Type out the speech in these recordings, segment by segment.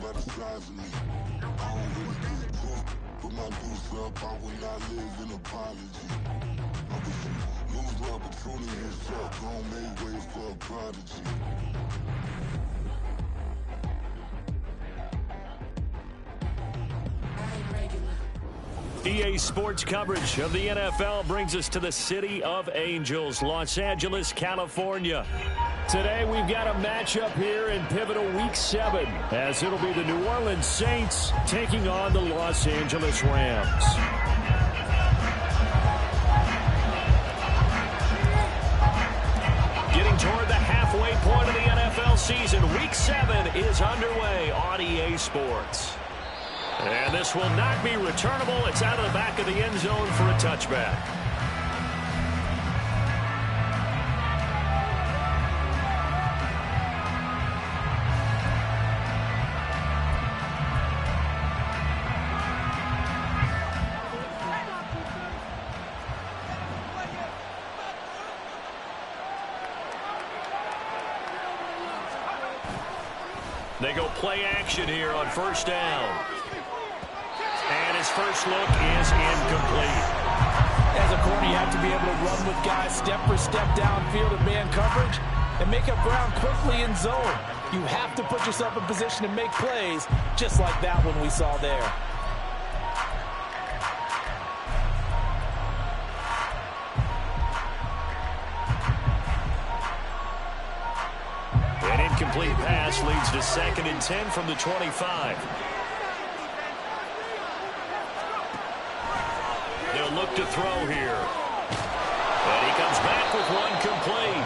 criticize me. I don't really get cooked. Put my deuce up, I will not live in apology. I wish you lose my opportunity and shut. Gon' make way for a prodigy. EA Sports coverage of the NFL brings us to the City of Angels, Los Angeles, California. Today we've got a matchup here in pivotal Week 7, as it'll be the New Orleans Saints taking on the Los Angeles Rams. Getting toward the halfway point of the NFL season, Week 7 is underway on EA Sports. And this will not be returnable. It's out of the back of the end zone for a touchback. They go play action here on first down. And his first look is incomplete. As a corner, you have to be able to run with guys step for step downfield in man coverage and make up ground quickly in zone. You have to put yourself in position to make plays, just like that one we saw there. An incomplete pass leads to 2nd and 10 from the 25. They'll look to throw here. And he comes back with one complete.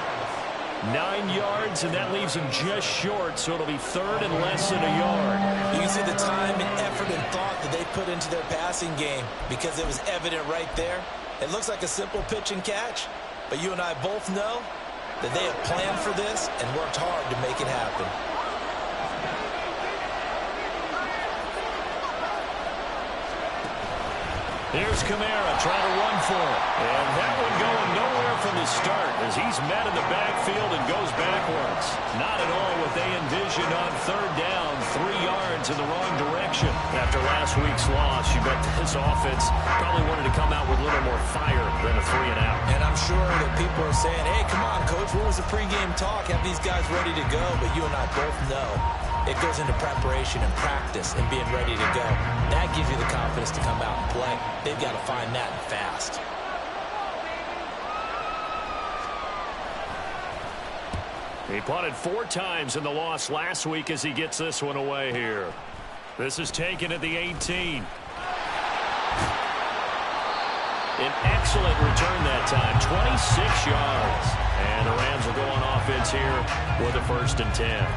9 yards, and that leaves him just short, so it'll be 3rd and less than a yard. You can see the time and effort and thought that they put into their passing game because it was evident right there. It looks like a simple pitch and catch, but you and I both know that they have planned for this and worked hard to make it happen. Here's Kamara trying to run for it. And that one going nowhere from the start as he's met in the backfield and goes backwards. Not at all what they envisioned on 3rd down, 3 yards in the wrong direction. After last week's loss, you bet this offense probably wanted to come out with a little more fire than a 3 and out. And I'm sure that people are saying, hey, come on, Coach, where was the pregame talk? Have these guys ready to go? But you and I both know it goes into preparation and practice and being ready to go. That gives you the confidence to come out and play. They've got to find that fast. He punted 4 times in the loss last week as he gets this one away here. This is taken at the 18. An excellent return that time, 26 yards. And the Rams will go on offense here with a 1st and 10.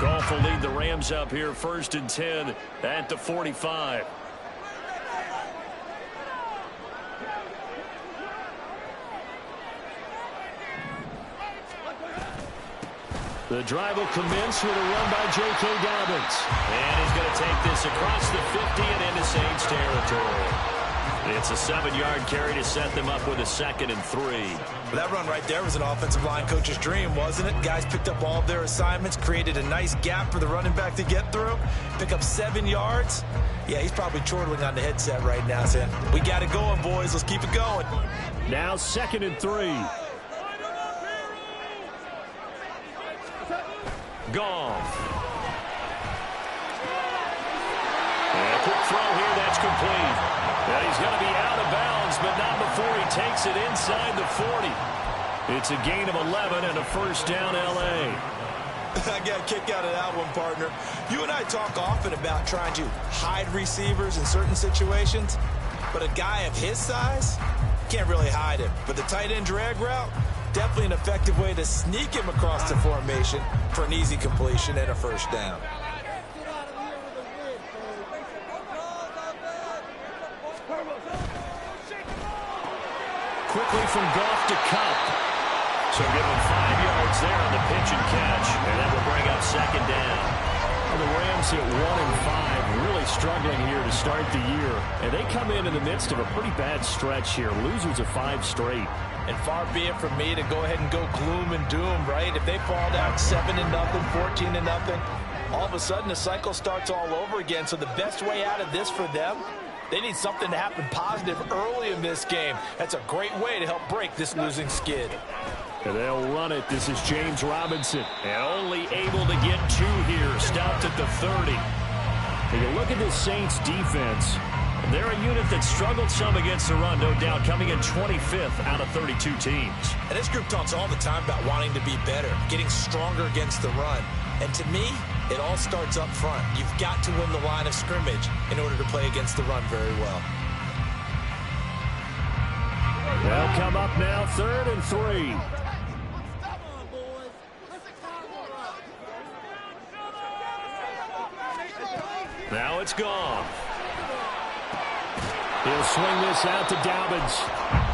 Goff will lead the Rams up here, 1st and 10 at the 45. The drive will commence with a run by J.K. Dobbins. And he's going to take this across the 50 and into Saints territory. It's a 7-yard carry to set them up with a 2nd and 3. Well, that run right there was an offensive line coach's dream, wasn't it? Guys picked up all of their assignments, created a nice gap for the running back to get through, pick up 7 yards. Yeah, he's probably chortling on the headset right now saying, we got it going, boys. Let's keep it going. Now 2nd and 3. Goff. And a quick throw here, that's complete. And he's going to be out of bounds, but not before he takes it inside the 40. It's a gain of 11 and a 1st down, L.A. I got a kick out of that one, partner. You and I talk often about trying to hide receivers in certain situations, but a guy of his size can't really hide him. But the tight end drag route, definitely an effective way to sneak him across the formation for an easy completion and a 1st down. Quickly from Goff to Cup. So give him 5 yards there on the pitch and catch, and that will bring up second down. Well, the Rams hit 1-5, really struggling here to start the year. And they come in the midst of a pretty bad stretch here, losers of 5 straight. And far be it from me to go ahead and go gloom and doom, right? If they fall down 7-0, 14-0, all of a sudden the cycle starts all over again. So the best way out of this for them, they need something to happen positive early in this game. That's a great way to help break this losing skid. And they'll run it. This is James Robinson. And only able to get 2 here. Stopped at the 30. Take a look at this Saints defense. They're a unit that struggled some against the run, no doubt, coming in 25th out of 32 teams. And this group talks all the time about wanting to be better, getting stronger against the run. And to me, it all starts up front. You've got to win the line of scrimmage in order to play against the run very well. They'll come up now, 3rd and 3. Now it's gone. He'll swing this out to Dobbins.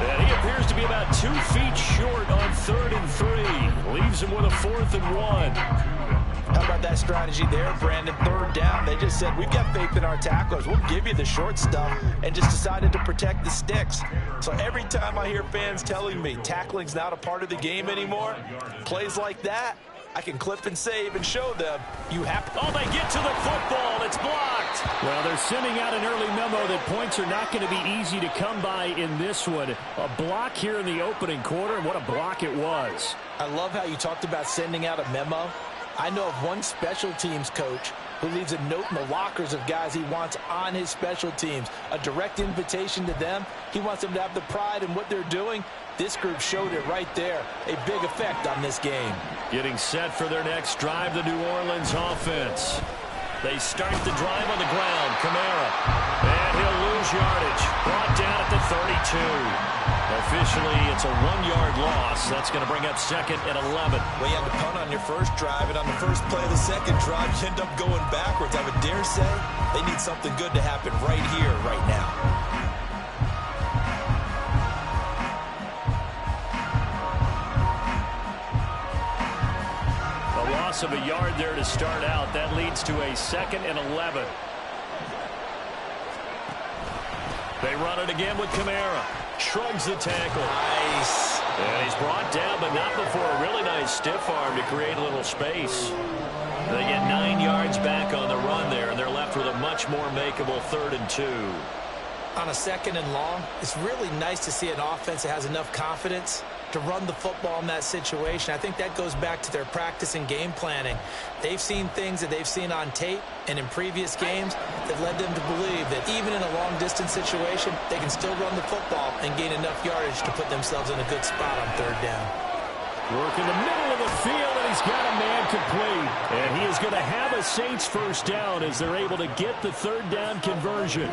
And he appears to be about 2 feet short on 3rd and 3. Leaves him with a 4th and 1. How about that strategy there, Brandon? 3rd down. They just said, we've got faith in our tacklers. We'll give you the short stuff, and just decided to protect the sticks. So every time I hear fans telling me tackling's not a part of the game anymore, plays like that, I can clip and save and show them you have to. Oh, they get to the football. It's blocked. Well, they're sending out an early memo that points are not going to be easy to come by in this one. A block here in the opening quarter, and what a block it was. I love how you talked about sending out a memo. I know of one special teams coach who leaves a note in the lockers of guys he wants on his special teams. A direct invitation to them. He wants them to have the pride in what they're doing. This group showed it right there. A big effect on this game. Getting set for their next drive, the New Orleans offense. They start the drive on the ground. Kamara. And he'll lose yardage. Brought down at the 32. Officially, it's a 1-yard loss. That's going to bring up 2nd and 11. Well, you had to punt on your first drive, and on the first play of the second drive, you end up going backwards. I would dare say they need something good to happen right here, right now. Loss of a yard there to start out. That leads to a 2nd and 11. They run it again with Kamara. Shrugs the tackle. Nice. And he's brought down, but not before a really nice stiff arm to create a little space. They get 9 yards back on the run there, and they're left with a much more makeable 3rd and 2. On a 2nd and long, it's really nice to see an offense that has enough confidence to run the football in that situation. I think that goes back to their practice and game planning. They've seen things that they've seen on tape and in previous games that led them to believe that even in a long-distance situation, they can still run the football and gain enough yardage to put themselves in a good spot on 3rd down. Work in the middle of the field, and he's got a man complete. And he is going to have a Saints first down as they're able to get the 3rd down conversion.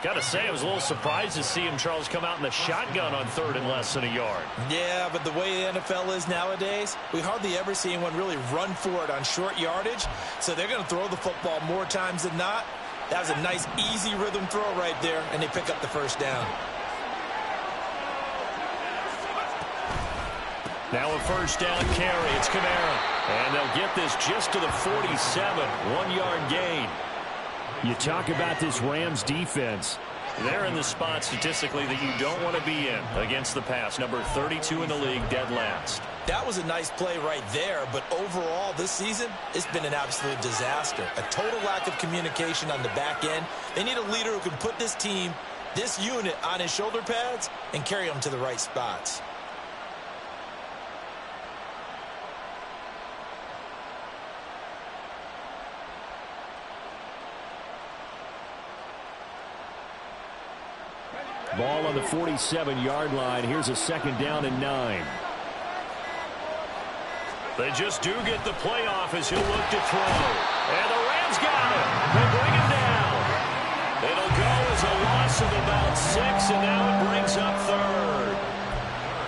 Got to say, I was a little surprised to see him, Charles, come out in the shotgun on 3rd and less than a yard. Yeah, but the way the NFL is nowadays, we hardly ever see anyone really run for it on short yardage. So they're going to throw the football more times than not. That was a nice, easy rhythm throw right there, and they pick up the first down. Now a first down carry. It's Kamara. And they'll get this just to the 47. 1-yard gain. You talk about this Rams defense. They're in the spot statistically that you don't want to be in against the pass. Number 32 in the league, dead last. That was a nice play right there, but overall this season, it's been an absolute disaster. A total lack of communication on the back end. They need a leader who can put this team, this unit, on his shoulder pads and carry them to the right spots. Ball on the 47-yard line. Here's a 2nd down and 9. They just do get the playoff as he'll look to throw. And the Rams got him. They bring him down. It'll go as a loss of about 6, and now it brings up 3rd.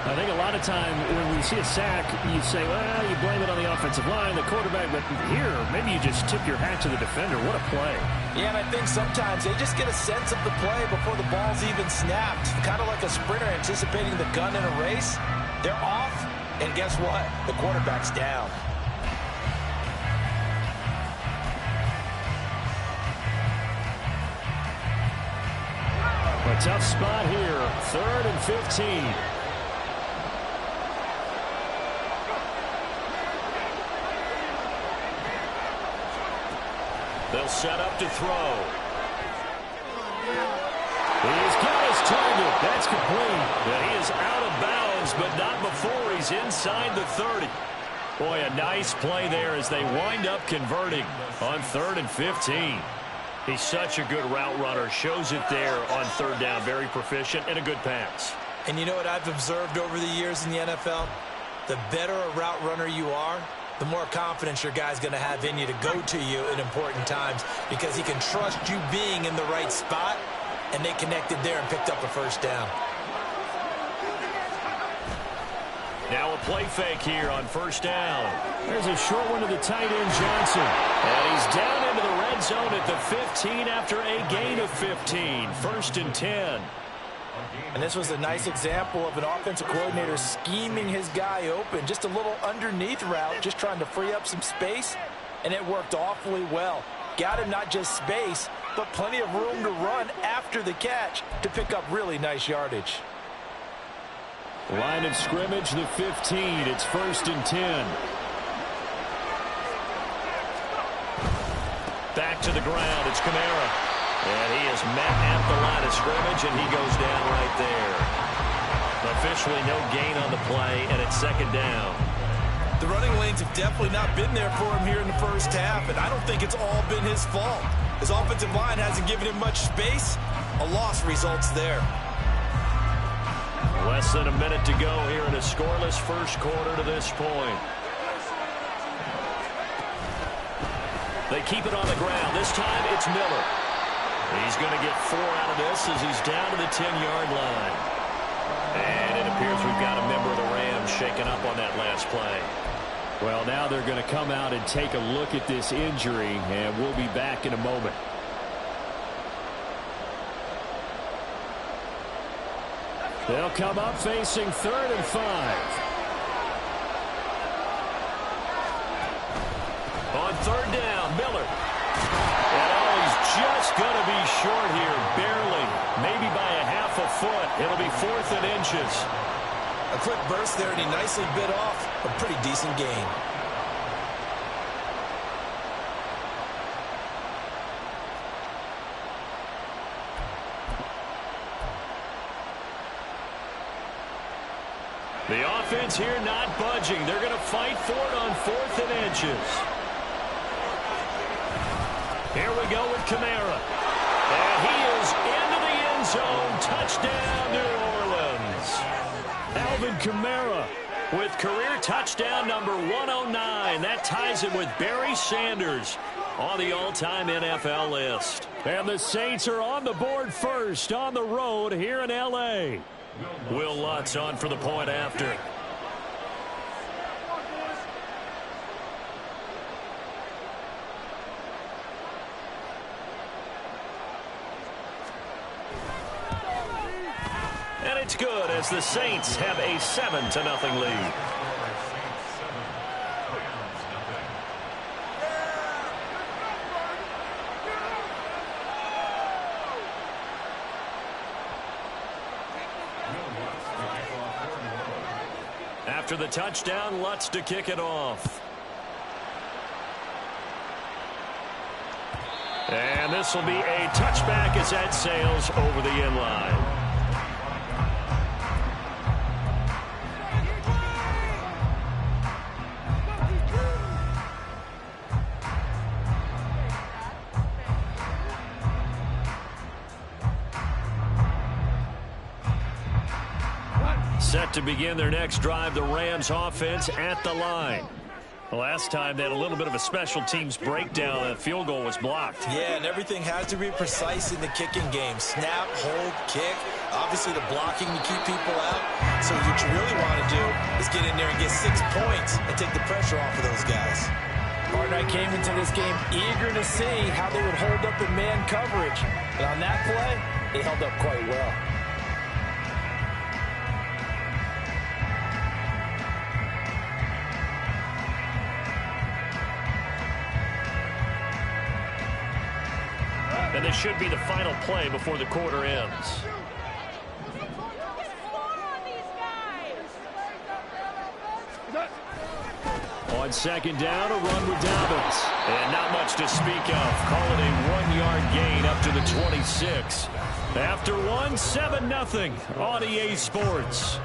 I think a lot of time when we see a sack, you say, well, you blame it on the offensive line, the quarterback, but here, maybe you just tip your hat to the defender. What a play. Yeah, and I think sometimes they just get a sense of the play before the ball's even snapped. Kind of like a sprinter anticipating the gun in a race. They're off, And guess what? The quarterback's down. A tough spot here. 3rd and 15. They'll set up to throw. He's got his target. That's complete. And he is out of bounds, but not before he's inside the 30. Boy, a nice play there as they wind up converting on 3rd and 15. He's such a good route runner. Shows it there on 3rd down. Very proficient and a good pass. And you know what I've observed over the years in the NFL? The better a route runner you are, the more confidence your guy's going to have in you to go to you in important times because he can trust you being in the right spot, and they connected there and picked up a 1st down. Now a play fake here on 1st down. There's a short one to the tight end, Johnson. And he's down into the red zone at the 15 after a gain of 15. 1st and 10. And this was a nice example of an offensive coordinator scheming his guy open. Just a little underneath route, just trying to free up some space, and it worked awfully well. Got him not just space, but plenty of room to run after the catch to pick up really nice yardage. Line of scrimmage, the 15. It's 1st and 10. Back to the ground. It's Kamara. And he is met at the line of scrimmage, and he goes down right there. Officially no gain on the play, and it's 2nd down. The running lanes have definitely not been there for him here in the 1st half, and I don't think it's all been his fault. His offensive line hasn't given him much space. A loss results there. Less than a minute to go here in a scoreless 1st quarter to this point. They keep it on the ground. This time it's Miller. He's going to get 4 out of this as he's down to the 10-yard line. And it appears we've got a member of the Rams shaken up on that last play. Well, now they're going to come out and take a look at this injury, and we'll be back in a moment. They'll come up facing 3rd and 5. On 3rd down, Miller. And he's just going to be short here, barely. Maybe by a half a foot. It'll be 4th and inches. A quick burst there, and he nicely bit off a pretty decent gain. The offense here not budging. They're going to fight for it on 4th and inches. Here we go with Kamara. And he is into the end zone. Touchdown, New Orleans. Alvin Kamara with career touchdown number 109. That ties him with Barry Sanders on the all-time NFL list. And the Saints are on the board first on the road here in L.A. Will Lutz on for the point after. And it's good as the Saints have a 7-0 lead. After the touchdown, Lutz to kick it off. And this will be a touchback as that sails over the end line. Set to begin their next drive, the Rams offense at the line. Last time they had a little bit of a special teams breakdown. A field goal was blocked. Yeah, and everything has to be precise in the kicking game. Snap, hold, kick. Obviously the blocking to keep people out. So what you really want to do is get in there and get 6 points and take the pressure off of those guys. Partner, I came into this game eager to see how they would hold up in man coverage. And on that play, they held up quite well. And this should be the final play before the quarter ends. On second down, a run with Dobbins. And not much to speak of. Call it a 1-yard gain up to the 26. After one, 7-0 on EA Sports.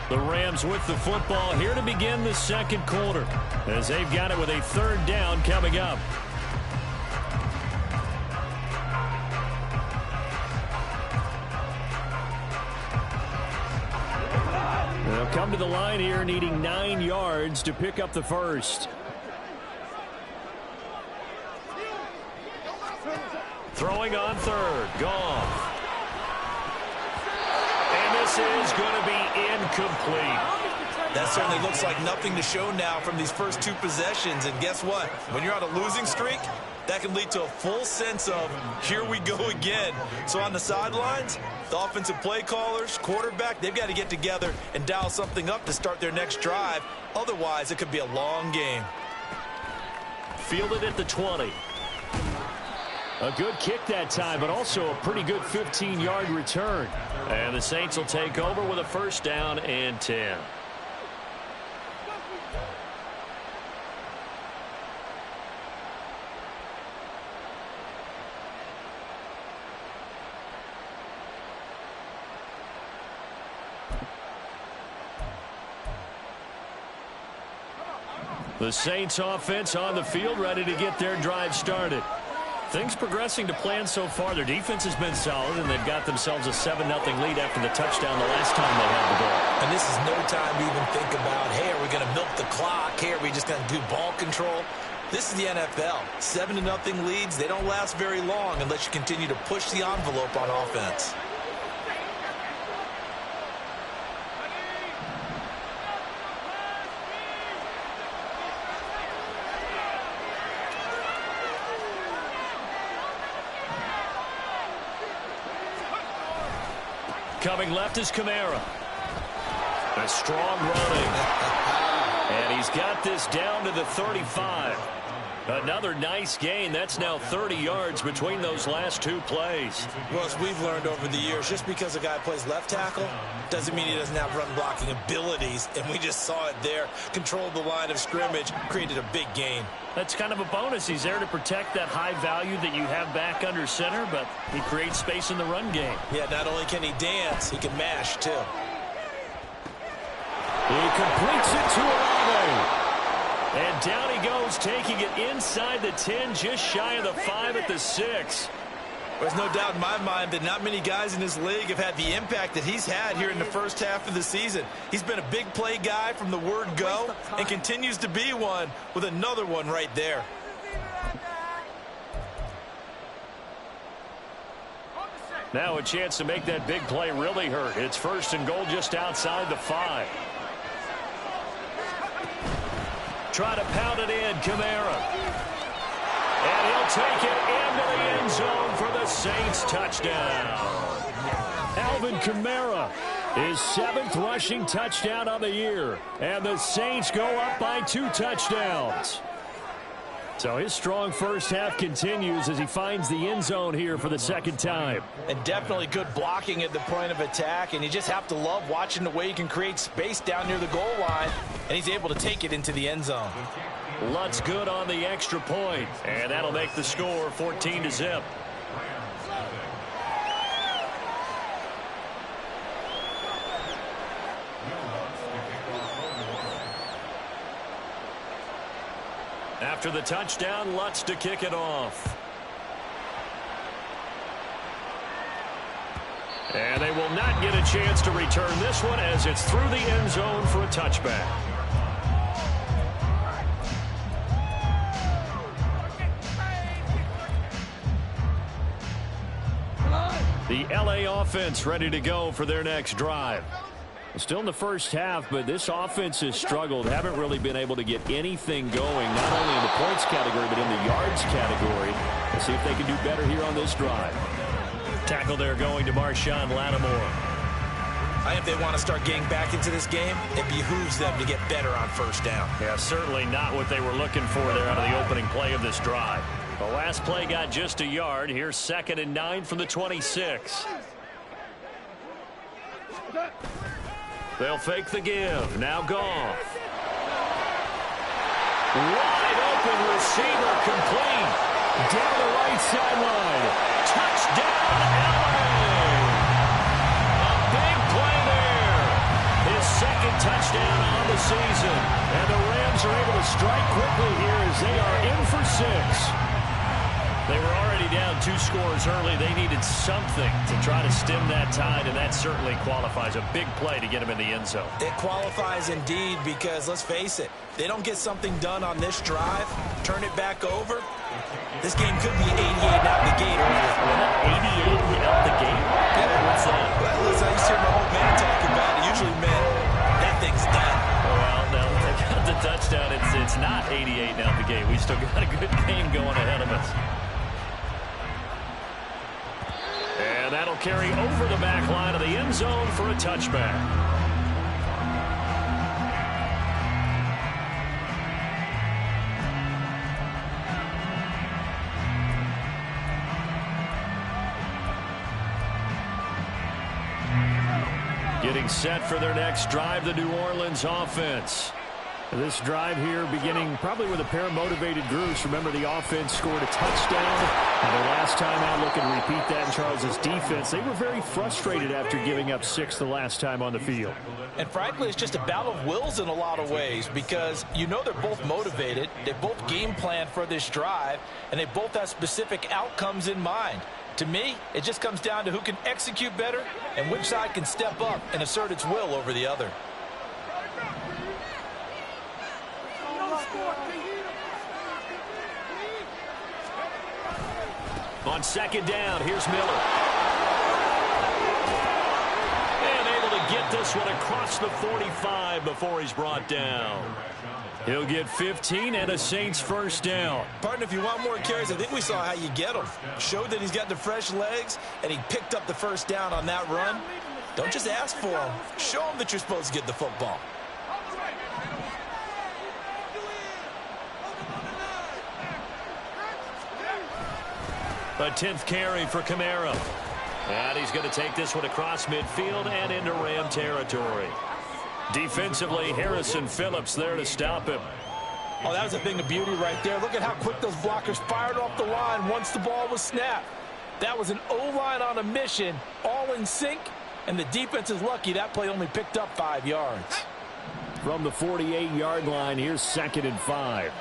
The Rams with the football here to begin the second quarter, as they've got it with a third down coming up. They'll come to the line here needing 9 yards to pick up the first. Throwing on third. Goff. And this is going to be incomplete. That certainly looks like nothing to show now from these first 2 possessions. And guess what? When you're on a losing streak, that can lead to a full sense of, here we go again. So on the sidelines, the offensive play callers, quarterback, they've got to get together and dial something up to start their next drive. Otherwise, it could be a long game. Fielded at the 20. A good kick that time, but also a pretty good 15-yard return. And the Saints will take over with a first down and 10. The Saints offense on the field, ready to get their drive started. Things progressing to plan so far. Their defense has been solid, and they've got themselves a 7-0 lead after the touchdown the last time they had the ball. And this is no time to even think about, hey, are we going to milk the clock? Hey, are we just going to do ball control? This is the NFL. 7-0 leads, they don't last very long unless you continue to push the envelope on offense. Coming left is Kamara. A strong running. And he's got this down to the 35. Another nice gain. That's now 30 yards between those last 2 plays. Well, as we've learned over the years, just because a guy plays left tackle doesn't mean he doesn't have run blocking abilities. And we just saw it there. Controlled the line of scrimmage, created a big gain. That's kind of a bonus. He's there to protect that high value that you have back under center, but he creates space in the run game. Yeah, not only can he dance, he can mash, too. He completes it to Olave. And down he goes, taking it inside the 10, just shy of the 5 at the 6. There's no doubt in my mind that not many guys in this league have had the impact that he's had here in the first half of the season. He's been a big play guy from the word go and continues to be one with another one right there. Now a chance to make that big play really hurt. It's first and goal just outside the 5. Try to pound it in, Kamara. And he'll take it into the end zone for the Saints touchdown. Alvin Kamara, his 7th rushing touchdown of the year. And the Saints go up by 2 touchdowns. So his strong first half continues as he finds the end zone here for the second time. And definitely good blocking at the point of attack. And you just have to love watching the way he can create space down near the goal line. And he's able to take it into the end zone. Lutz good on the extra point. And that'll make the score 14-0. After the touchdown, Lutz to kick it off. And they will not get a chance to return this one as it's through the end zone for a touchback. The LA offense ready to go for their next drive. Still in the first half, but this offense has struggled. Haven't really been able to get anything going, not only in the points category, but in the yards category. Let's see if they can do better here on this drive. Tackle there going to Marshawn Lattimore. I think if they want to start getting back into this game, it behooves them to get better on first down. Yeah, certainly not what they were looking for there out of the opening play of this drive. The last play got just a yard. Here's 2nd and 9 from the 26. They'll fake the give. Now Goff. Wide open receiver complete. Down the right sideline. Touchdown, LA. A big play there. His 2nd touchdown on the season. And the Rams are able to strike quickly here as they are in for 6. They were already down 2 scores early. They needed something to try to stem that tide, and that certainly qualifies. A big play to get them in the end zone. It qualifies indeed because, let's face it, they don't get something done on this drive, turn it back over, this game could be 88 out the gate. 88 out the gate? Yeah. What's that? Well, listen, I used to hear my old man talk about it. Usually meant that thing's done. Well, no, they got the touchdown. It's not 88 out the gate. We still got a good game going ahead of us. And that'll carry over the back line of the end zone for a touchback. Getting set for their next drive, the New Orleans offense. This drive here beginning probably with a pair of motivated groups. Remember, the offense scored a touchdown. And their last time out, looking to repeat that in Charles' defense. They were very frustrated after giving up 6 the last time on the field. And frankly, it's just a battle of wills in a lot of ways because you know they're both motivated. They both game planned for this drive, and they both have specific outcomes in mind. To me, it just comes down to who can execute better and which side can step up and assert its will over the other. On 2nd down, here's Miller. And able to get this one across the 45 before he's brought down. He'll get 15 and a Saints first down. Partner, if you want more carries, I think we saw how you get them. Showed that he's got the fresh legs, and he picked up the first down on that run. Don't just ask for him. Show him that you're supposed to get the football. A 10th carry for Kamara. And he's going to take this one across midfield and into Ram territory. Defensively, Harrison Phillips there to stop him. Oh, that was a thing of beauty right there. Look at how quick those blockers fired off the line once the ball was snapped. That was an O-line on a mission, all in sync, and the defense is lucky that play only picked up 5 yards. From the 48-yard line, here's 2nd and 5.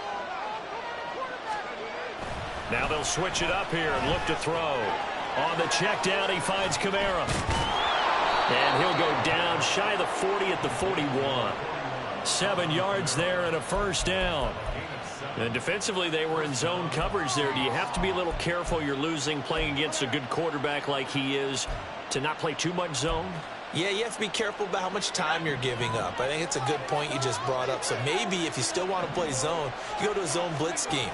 Now they'll switch it up here and look to throw. On the check down, he finds Kamara. And he'll go down shy of the 40 at the 41. 7 yards there and a first down. And defensively, they were in zone coverage there. Do you have to be a little careful? You're losing playing against a good quarterback like he is to not play too much zone? Yeah, you have to be careful about how much time you're giving up. I think it's a good point you just brought up. So maybe if you still want to play zone, you go to a zone blitz scheme.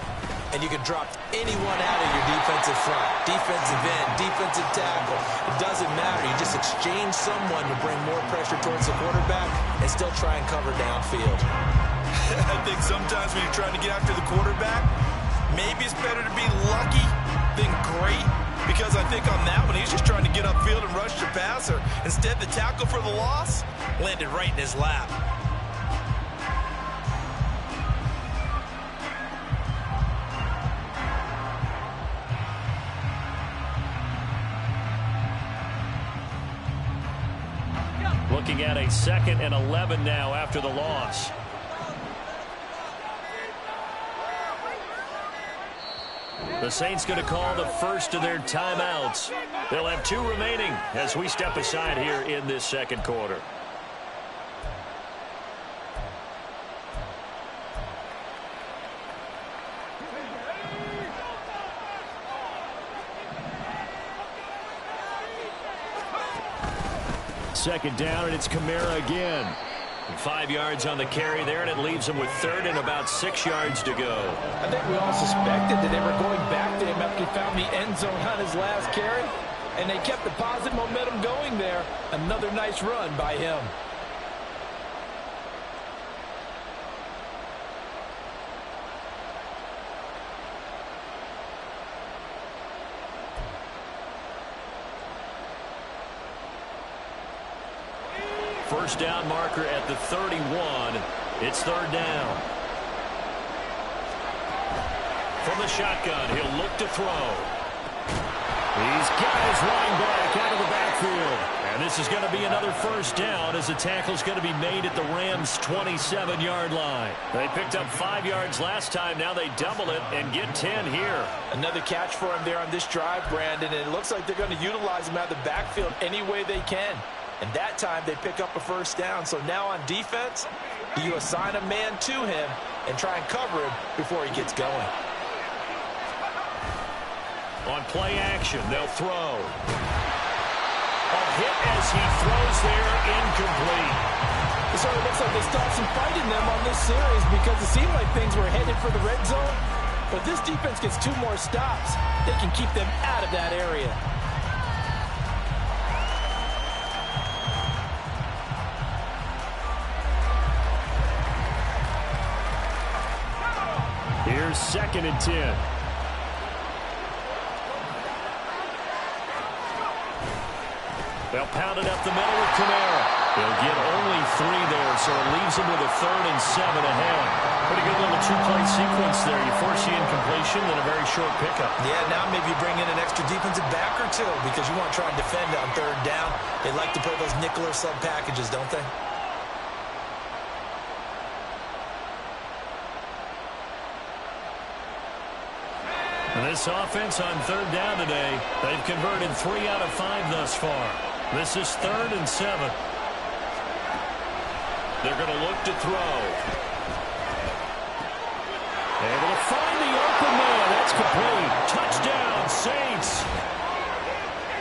And you can drop anyone out of your defensive front. Defensive end, defensive tackle. It doesn't matter. You just exchange someone to bring more pressure towards the quarterback and still try and cover downfield. I think sometimes when you're trying to get after the quarterback, maybe it's better to be lucky than great. Because I think on that one, he's just trying to get upfield and rush the passer. Instead, the tackle for the loss landed right in his lap. Looking at a 2nd and 11 now after the loss. The Saints going to call the first of their timeouts. They'll have 2 remaining as we step aside here in this 2nd quarter. Second down, and it's Kamara again. 5 yards on the carry there, and it leaves him with 3rd and about 6 yards to go. I think we all suspected that they were going back to him after he found the end zone on his last carry. And they kept the positive momentum going there. Another nice run by him. First down marker at the 31. It's third down. From the shotgun, he'll look to throw. He's got his running back out of the backfield. And this is going to be another first down as the tackle's going to be made at the Rams' 27-yard line. They picked up 5 yards last time. Now they double it and get 10 here. Another catch for him there on this drive, Brandon. And it looks like they're going to utilize him out of the backfield any way they can. And that time they pick up a first down. So now on defense, you assign a man to him and try and cover him before he gets going. On play action, they'll throw. A hit as he throws there, incomplete. It sort of looks like they stopped some fight in them on this series because it seemed like things were headed for the red zone. But this defense gets 2 more stops. They can keep them out of that area. Here's 2nd and 10. They'll pound it up the middle with Kamara. They'll get only 3 there, so it leaves them with a 3rd and 7 ahead. Pretty good little 2-play sequence there. You force the incompletion, then a very short pickup. Yeah, now maybe you bring in an extra defensive back or 2 because you want to try and defend on 3rd down. They like to play those nickel or sub packages, don't they? And this offense on 3rd down today, they've converted 3 out of 5 thus far. This is 3rd and 7. They're going to look to throw. Able to find the open man. That's complete. Touchdown, Saints.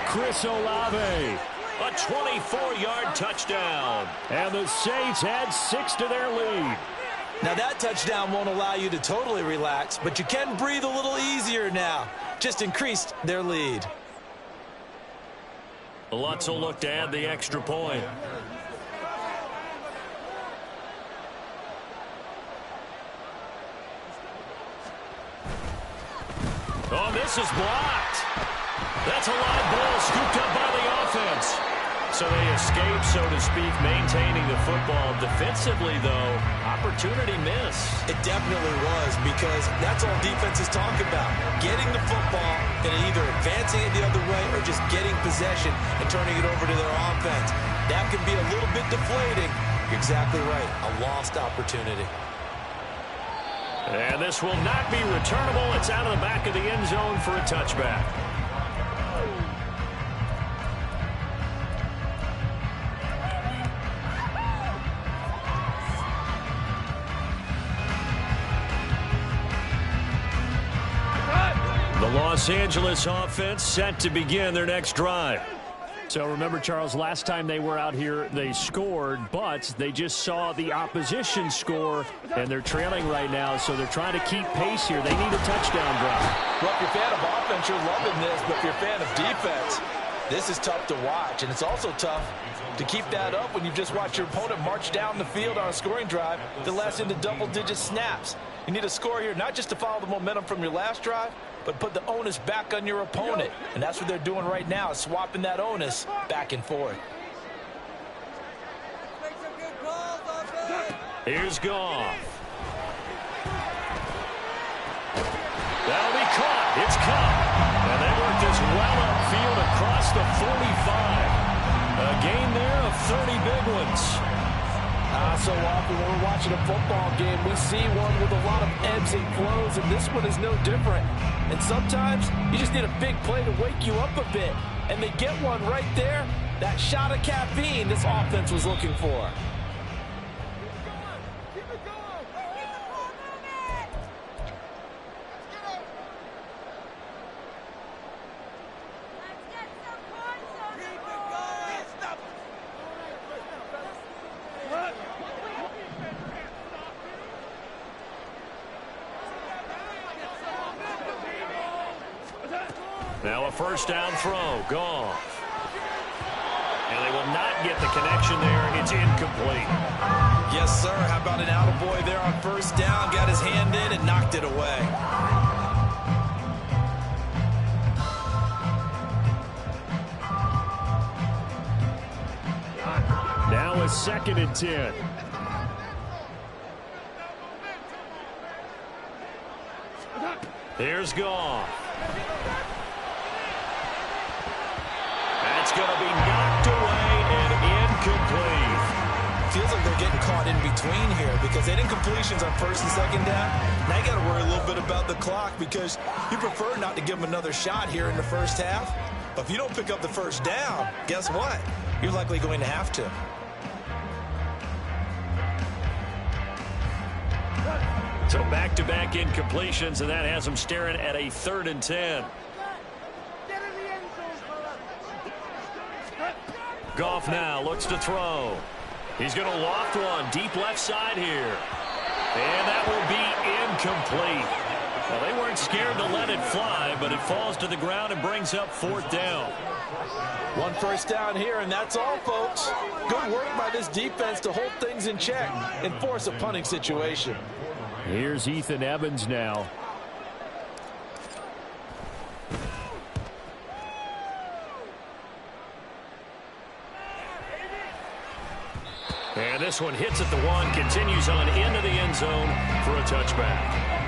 Chris Olave. A 24-yard touchdown. And the Saints add 6 to their lead. Now that touchdown won't allow you to totally relax, but you can breathe a little easier now. Just increased their lead. Lutz will look to add the extra point. Oh, this is blocked. That's a live ball scooped up by the offense. So they escape, so to speak, maintaining the football. Defensively, though, opportunity missed. It definitely was, because that's all defenses talk about. Getting the football and either advancing it the other way or just getting possession and turning it over to their offense. That can be a little bit deflating. You're exactly right. A lost opportunity. And this will not be returnable. It's out of the back of the end zone for a touchback. The Los Angeles offense set to begin their next drive. So remember, Charles, last time they were out here, they scored, but they just saw the opposition score, and they're trailing right now, so they're trying to keep pace here. They need a touchdown drive. Well, if you're a fan of offense, you're loving this, but if you're a fan of defense, this is tough to watch, and it's also tough to keep that up when you've just watched your opponent march down the field on a scoring drive that lasts into double-digit snaps. You need a score here, not just to follow the momentum from your last drive, but put the onus back on your opponent. And that's what they're doing right now, swapping that onus back and forth. Here's Goff. That'll be caught. It's caught. And they work this well upfield across the 45. A gain there of 30 big ones. So often when we're watching a football game, we see one with a lot of ebbs and flows, and this one is no different. And sometimes you just need a big play to wake you up a bit. And they get one right there, that shot of caffeine this offense was looking for. Now a first down throw. Goff. And they will not get the connection there. It's incomplete. Yes, sir. How about an attaboy there on first down? Got his hand in and knocked it away. Now a 2nd and 10. Here's Goff. That's going to be knocked away and incomplete. Feels like they're getting caught in between here because they didn't completions on first and second down. Now you got to worry a little bit about the clock because you prefer not to give them another shot here in the first half. But if you don't pick up the first down, guess what? You're likely going to have to. So back-to-back incompletions, and that has them staring at a 3rd and 10. Goff now looks to throw. He's going to loft one deep left side here. And that will be incomplete. Well, they weren't scared to let it fly, but it falls to the ground and brings up 4th down. One first down here, and that's all, folks. Good work by this defense to hold things in check and force a punting situation. Here's Ethan Evans now. And this one hits at the 1, continues on into the end zone for a touchback.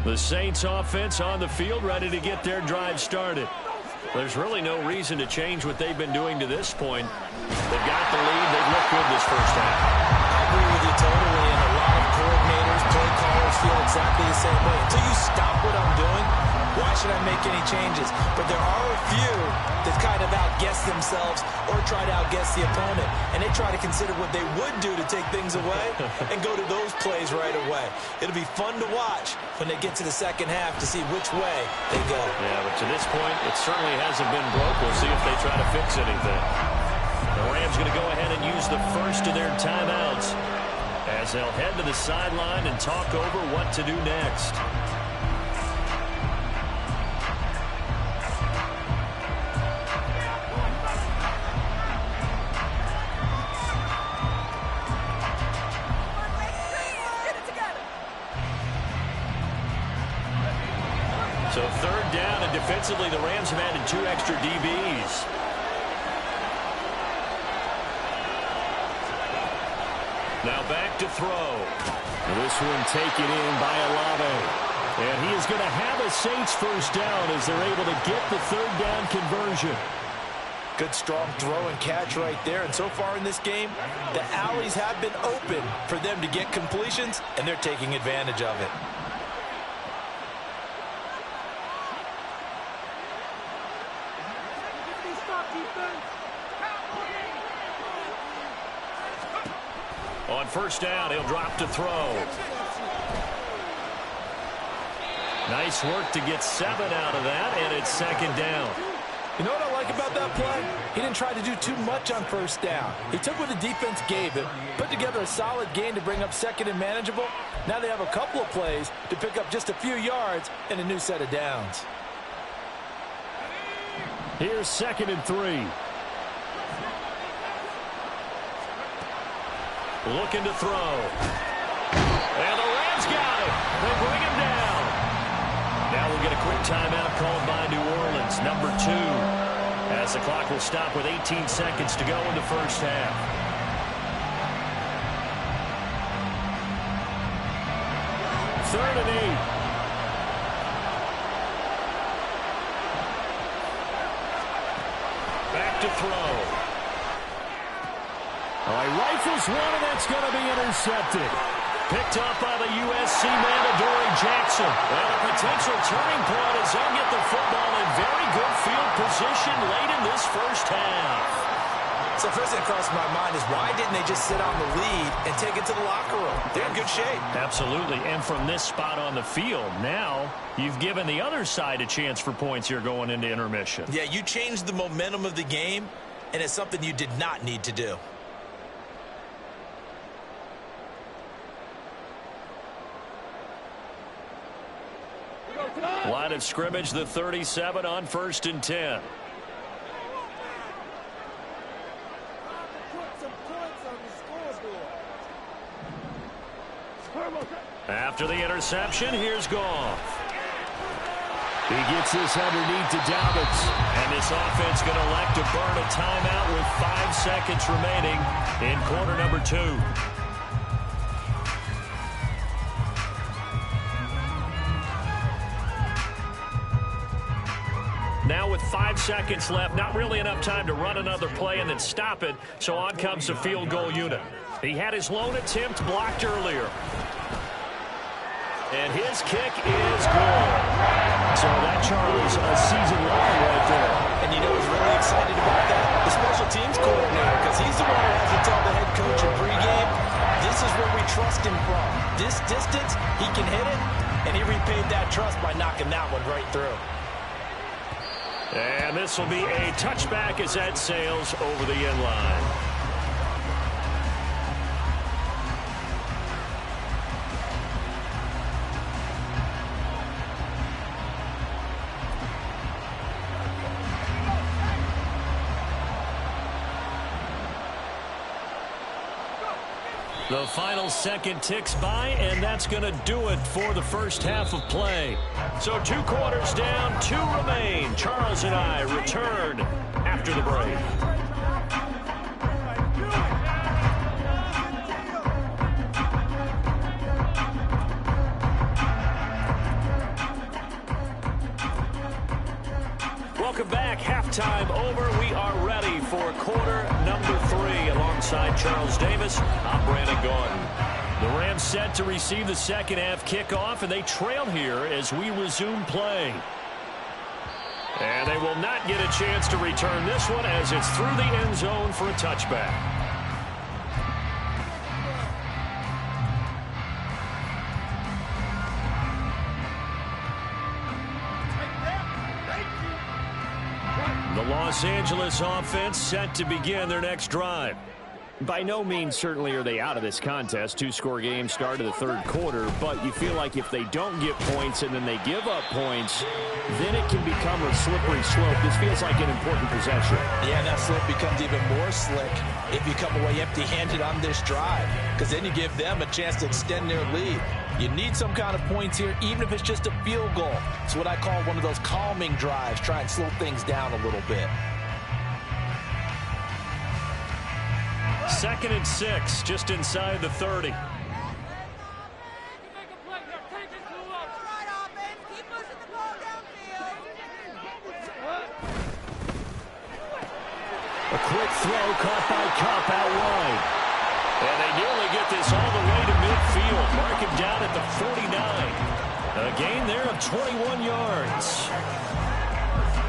The Saints offense on the field, ready to get their drive started. There's really no reason to change what they've been doing to this point. They've got the lead. They've looked good this first half. I agree with you totally, and a lot of coordinators, play callers feel exactly the same way. Until you stop what I'm doing, why should I make any changes? But there are a few that kind of outguess themselves or try to outguess the opponent, and they try to consider what they would do to take things away and go to those plays right away. It'll be fun to watch when they get to the second half to see which way they go. Yeah, but to this point, it certainly hasn't been broke. We'll see if they try to fix anything. The Rams going to go ahead and use the first of their timeouts as they'll head to the sideline and talk over what to do next. So 3rd down, and defensively the Rams have added 2 extra DBs. Now back to throw. This one taken in by Olave. And he is going to have a Saints first down as they're able to get the 3rd down conversion. Good strong throw and catch right there. And so far in this game, the alleys have been open for them to get completions, and they're taking advantage of it. On first down, he'll drop to throw. Nice work to get 7 out of that, and it's 2nd down. You know what I like about that play? He didn't try to do too much on first down. He took what the defense gave him, put together a solid gain to bring up 2nd and manageable. Now they have a couple of plays to pick up just a few yards and a new set of downs. Here's 2nd and 3. Looking to throw. And the Rams got it. They bring him down. Now we'll get a quick timeout called by New Orleans, number 2. As the clock will stop with 18 seconds to go in the first half. Third and 8. Back to throw. All right, rifles one, and that's going to be intercepted. Picked up by the USC man, Adoree Jackson. Well, a potential turning point as they'll get the football in very good field position late in this first half. So first thing that crosses my mind is why didn't they just sit on the lead and take it to the locker room? They're in good shape. Absolutely. And from this spot on the field, now you've given the other side a chance for points here going into intermission. Yeah, you changed the momentum of the game, and it's something you did not need to do. Line of scrimmage, the 37 on 1st and 10. After the interception, here's Goff. He gets this underneath to Dobbins. And this offense going to elect to burn a timeout with 5 seconds remaining in quarter number 2. Now with 5 seconds left, not really enough time to run another play and then stop it, so on comes the field goal unit. He had his lone attempt blocked earlier. And his kick is good. So that, Charles, a season long right there. And you know who's really excited about that? The special teams coordinator, because he's the one who has to tell the head coach in pregame, this is where we trust him from. This distance, he can hit it, and he repaid that trust by knocking that one right through. And this will be a touchback as that sails over the end line. The final second ticks by, and that's going to do it for the first half of play. So 2 quarters down, 2 remain. Charles and I return after the break. Welcome back. Halftime over. We are ready for quarter number 3. Alongside Charles Davis, I'm Brandon Gordon. The Rams set to receive the second half kickoff, and they trail here as we resume play. And they will not get a chance to return this one as it's through the end zone for a touchback. The Los Angeles offense set to begin their next drive. By no means certainly are they out of this contest. 2-score game start of the third quarter, but you feel like if they don't get points and then they give up points, then it can become a slippery slope. This feels like an important possession. Yeah, that slope becomes even more slick if you come away empty-handed on this drive, because then you give them a chance to extend their lead. You need some kind of points here, even if it's just a field goal. It's what I call one of those calming drives. Try and slow things down a little bit. 2nd and 6, just inside the 30. A quick throw caught by Kupp out wide. And they nearly get this all the way to midfield. Mark him down at the 49. A gain there of 21 yards.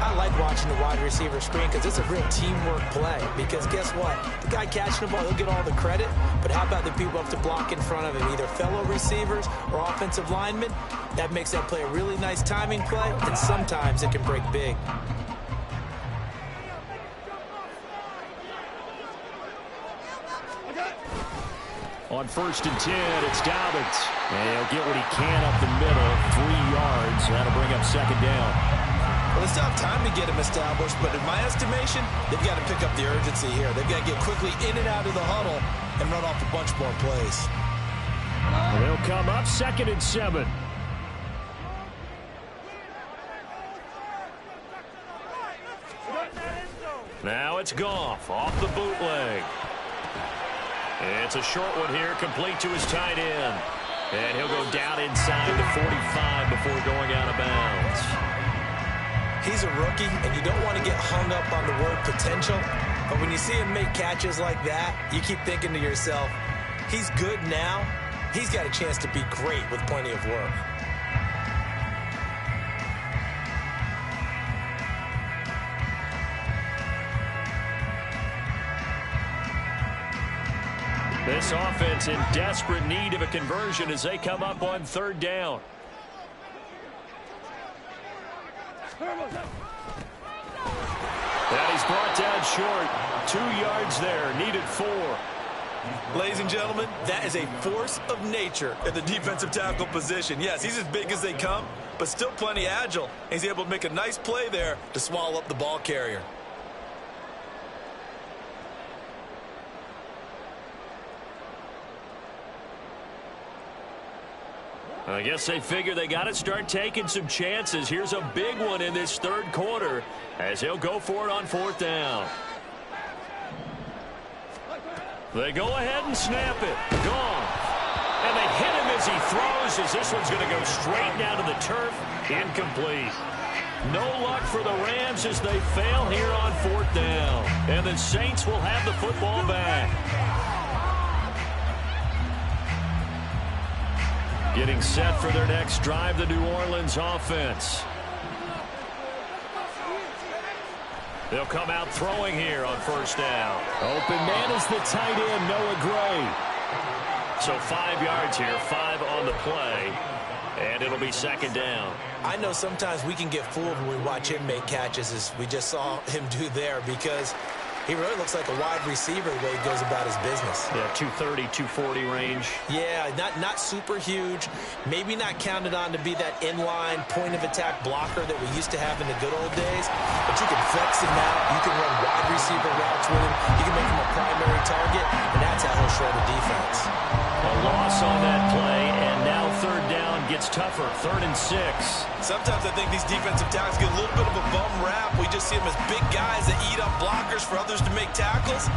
I like watching the wide receiver screen because it's a real teamwork play. Because guess what? The guy catching the ball, he'll get all the credit. But how about the people up to block in front of him, either fellow receivers or offensive linemen? That makes that play a really nice timing play, and sometimes it can break big. On 1st and 10, it's Dobbins. And he'll get what he can up the middle, 3 yards. That'll bring up 2nd down. Well, they still have time to get him established, but in my estimation, they've got to pick up the urgency here. They've got to get quickly in and out of the huddle and run off a bunch more plays. They'll come up 2nd and 7. Now it's Goff off the bootleg. It's a short one here, complete to his tight end. And he'll go down inside the 45 before going out of bounds. He's a rookie, and you don't want to get hung up on the word potential. But when you see him make catches like that, you keep thinking to yourself, he's good now. He's got a chance to be great with plenty of work. This offense in desperate need of a conversion as they come up on third down. And he's brought down short. 2 yards there. Needed 4. Ladies and gentlemen, that is a force of nature at the defensive tackle position. Yes, he's as big as they come, but still plenty agile. He's able to make a nice play there to swallow up the ball carrier. I guess they figure they got to start taking some chances. Here's a big one in this third quarter as he'll go for it on fourth down. They go ahead and snap it. Gone. And they hit him as he throws, as this one's going to go straight down to the turf. Incomplete. No luck for the Rams as they fail here on fourth down. And the Saints will have the football back. Getting set for their next drive, the New Orleans offense. They'll come out throwing here on first down. Open man is the tight end, Noah Gray. So 5 yards here, 5 on the play, and it'll be second down. I know sometimes we can get fooled when we watch him make catches, as we just saw him do there, because he really looks like a wide receiver the way he goes about his business. Yeah, 230, 240 range. Yeah, not super huge. Maybe not counted on to be that inline point-of-attack blocker that we used to have in the good old days. But you can flex him out. You can run wide receiver routes with him. You can make him a primary target, and that's how he'll shred a defense. A loss on that play, and now third down gets tougher. 3rd and 6. Sometimes I think these defensive tackles get a little bit of a bum rap. We just see them as big guys that eat up blockers for others to make tackles.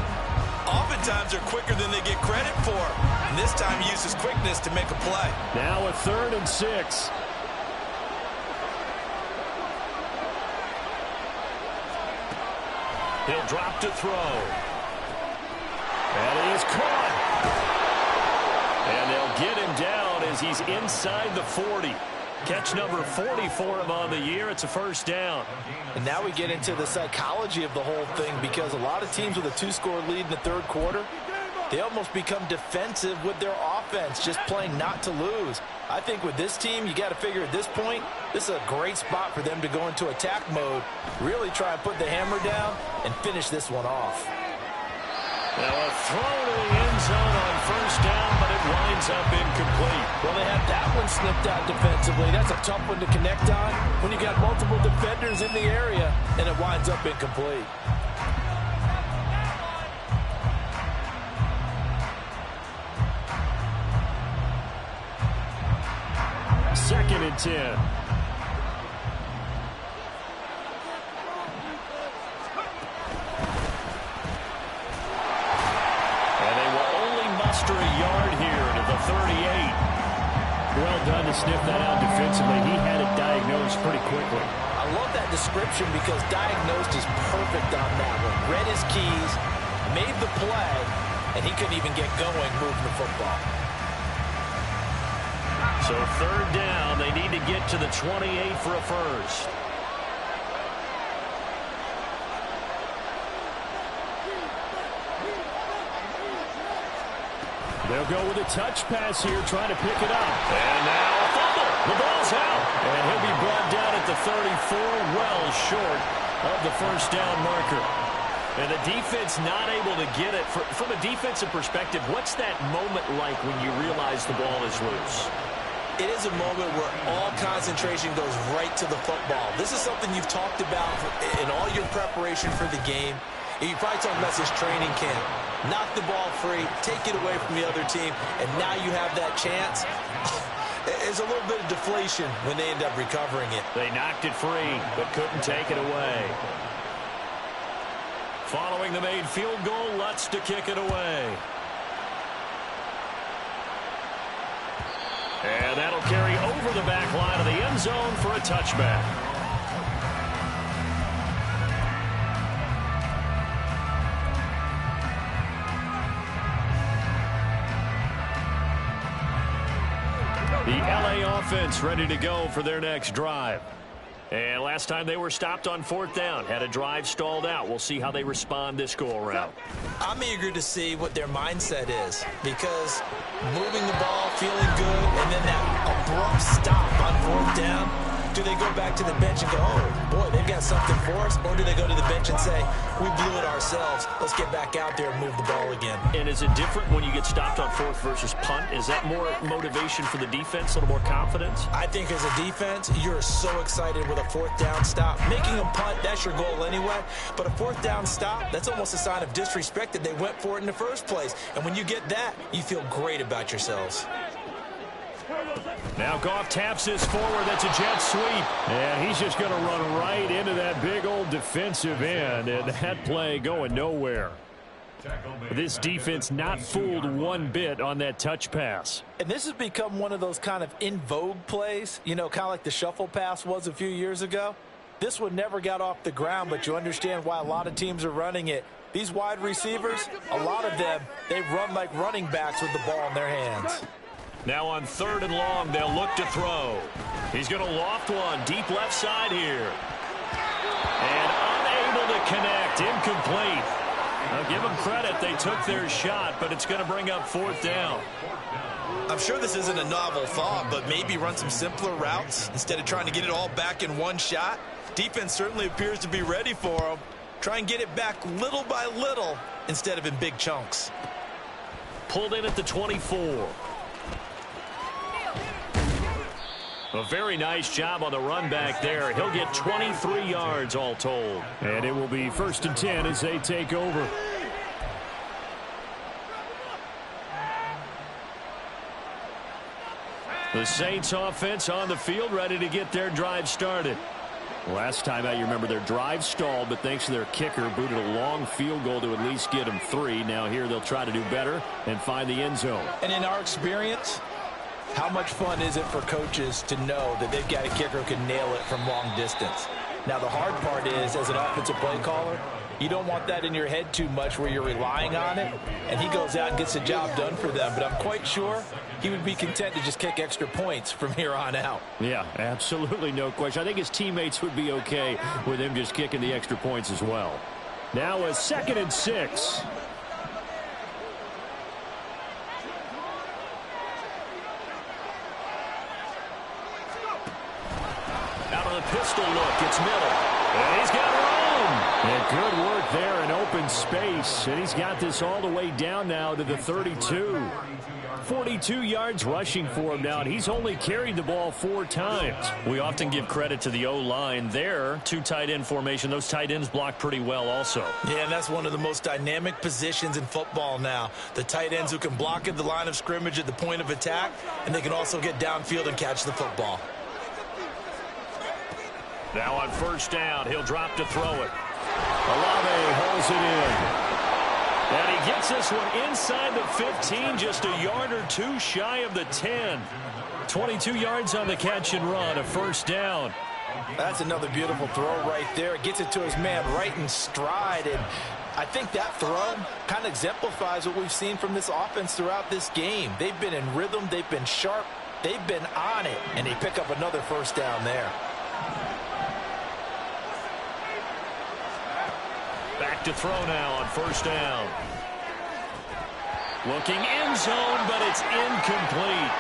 Oftentimes they're quicker than they get credit for. And this time he uses quickness to make a play. Now a 3rd and 6. He'll drop to throw. And he is caught. And they'll get him down as he's inside the 40. Catch number 40 for him on the year. It's a first down. And now we get into the psychology of the whole thing, because a lot of teams with a 2-score lead in the third quarter, they almost become defensive with their offense, just playing not to lose. I think with this team, you got to figure at this point, this is a great spot for them to go into attack mode, really try and put the hammer down and finish this one off. Now a throw to the end zone on first down, but it winds up incomplete. Well, they had that one snipped out defensively. That's a tough one to connect on when you got multiple defenders in the area, and it winds up incomplete. Second and 10. A yard here to the 38. Well done to sniff that out defensively. He had it diagnosed pretty quickly. I love that description, because diagnosed is perfect on that one. Read his keys, made the play, and he couldn't even get going moving the football. So third down, they need to get to the 28 for a first. They'll go with a touch pass here, trying to pick it up. And now a fumble. The ball's out. And he'll be brought down at the 34, well short of the first down marker. And the defense not able to get it. From a defensive perspective, what's that moment like when you realize the ball is loose? It is a moment where all concentration goes right to the football. This is something you've talked about in all your preparation for the game. You probably talked about this training camp. Knock the ball free, take it away from the other team, and now you have that chance. There's a little bit of deflation when they end up recovering it. They knocked it free, but couldn't take it away. Following the made field goal, Lutz to kick it away. And that'll carry over the back line of the end zone for a touchback. The LA offense ready to go for their next drive. And last time they were stopped on 4th down, had a drive stalled out. We'll see how they respond this go-around. I'm eager to see what their mindset is, because moving the ball, feeling good, and then that abrupt stop on 4th down, do they go back to the bench and go, oh, boy, they've got something for us? Or do they go to the bench and say, we blew it ourselves. Let's get back out there and move the ball again. And is it different when you get stopped on 4th versus punt? Is that more motivation for the defense, a little more confidence? I think as a defense, you're so excited with a 4th down stop. Making a punt, that's your goal anyway. But a 4th down stop, that's almost a sign of disrespect that they went for it in the first place. And when you get that, you feel great about yourselves. Now Goff taps this forward. That's a jet sweep. And he's just going to run right into that big old defensive end. And that play going nowhere. This defense not fooled one bit on that touch pass. And this has become one of those kind of in vogue plays, you know, kind of like the shuffle pass was a few years ago. This one never got off the ground, but you understand why a lot of teams are running it. These wide receivers, a lot of them, they run like running backs with the ball in their hands. Now on 3rd and long, they'll look to throw. He's going to loft one deep left side here. And unable to connect. Incomplete. I'll give them credit. They took their shot, but it's going to bring up 4th down. I'm sure this isn't a novel thought, but maybe run some simpler routes instead of trying to get it all back in one shot. Defense certainly appears to be ready for them. Try and get it back little by little instead of in big chunks. Pulled in at the 24. A very nice job on the run back there. He'll get 23 yards all told. And it will be 1st and 10 as they take over. The Saints offense on the field, ready to get their drive started. Last time out, you remember their drive stalled, but thanks to their kicker, booted a long field goal to at least get them 3. Now here they'll try to do better and find the end zone. And in our experience, how much fun is it for coaches to know that they've got a kicker who can nail it from long distance? Now, the hard part is, as an offensive play caller, you don't want that in your head too much where you're relying on it, and he goes out and gets the job done for them. But I'm quite sure he would be content to just kick extra points from here on out. Yeah, absolutely no question. I think his teammates would be okay with him just kicking the extra points as well. Now a 2nd and 6. Out of the pistol look, it's Miller. And he's got room. And good work there in open space. And he's got this all the way down now to the 32. 42 yards rushing for him now, and he's only carried the ball 4 times. We often give credit to the O-line there. 2 tight end formation. Those tight ends block pretty well also. Yeah, and that's one of the most dynamic positions in football now. The tight ends who can block at the line of scrimmage at the point of attack, and they can also get downfield and catch the football. Now on 1st down, he'll drop to throw it. Olave holds it in. And he gets this one inside the 15, just a yard or 2 shy of the 10. 22 yards on the catch and run, a 1st down. That's another beautiful throw right there. Gets it to his man right in stride. And I think that throw kind of exemplifies what we've seen from this offense throughout this game. They've been in rhythm. They've been sharp. They've been on it. And they pick up another 1st down there. Back to throw now on 1st down. Looking end zone, but it's incomplete.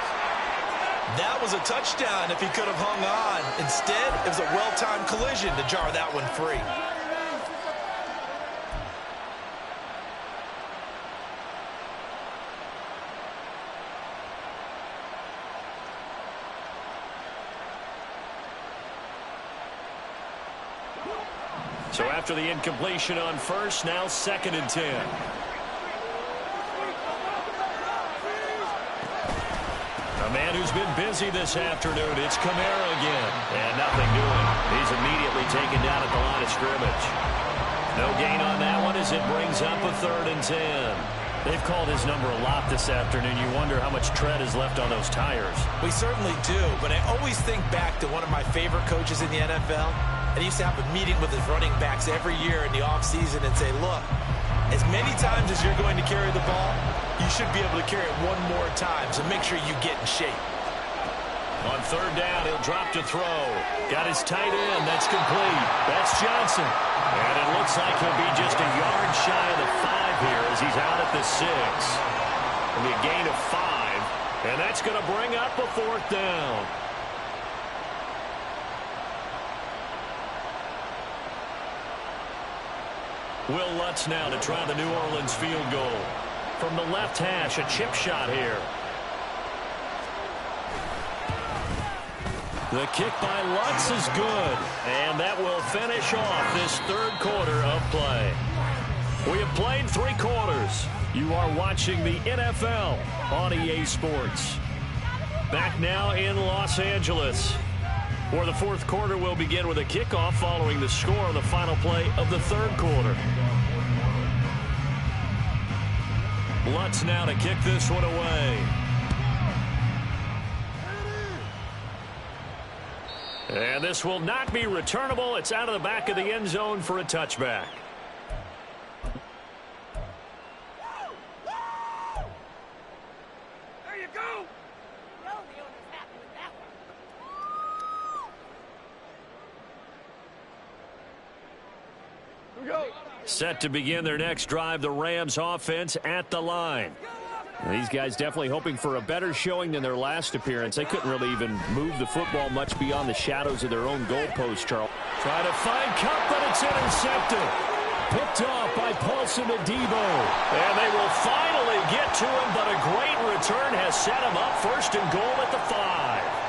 That was a touchdown if he could have hung on. Instead, it was a well-timed collision to jar that one free. So after the incompletion on 1st, now 2nd and 10. A man who's been busy this afternoon, it's Kamara again. And nothing doing. He's immediately taken down at the line of scrimmage. No gain on that one as it brings up a 3rd and 10. They've called his number a lot this afternoon. You wonder how much tread is left on those tires. We certainly do, but I always think back to one of my favorite coaches in the NFL. And he used to have a meeting with his running backs every year in the offseason and say, look, as many times as you're going to carry the ball, you should be able to carry it one more time, so make sure you get in shape. On third down, he'll drop to throw. Got his tight end. That's complete. That's Johnson. And it looks like he'll be just a yard shy of the 5 here as he's out at the 6. It'll be a gain of 5. And that's going to bring up a 4th down. Will Lutz now to try the New Orleans field goal. From the left hash, a chip shot here. The kick by Lutz is good. And that will finish off this 3rd quarter of play. We have played 3 quarters. You are watching the NFL on EA Sports. Back now in Los Angeles, where the 4th quarter will begin with a kickoff following the score on the final play of the 3rd quarter. Lutz now to kick this one away. And this will not be returnable. It's out of the back of the end zone for a touchback. There you go. Set to begin their next drive, the Rams offense at the line. These guys definitely hoping for a better showing than their last appearance. They couldn't really even move the football much beyond the shadows of their own goalpost, Charles. Try to find Cup, but it's intercepted. Picked off by Paulson Adebo. And they will finally get to him, but a great return has set him up 1st and goal at the 5.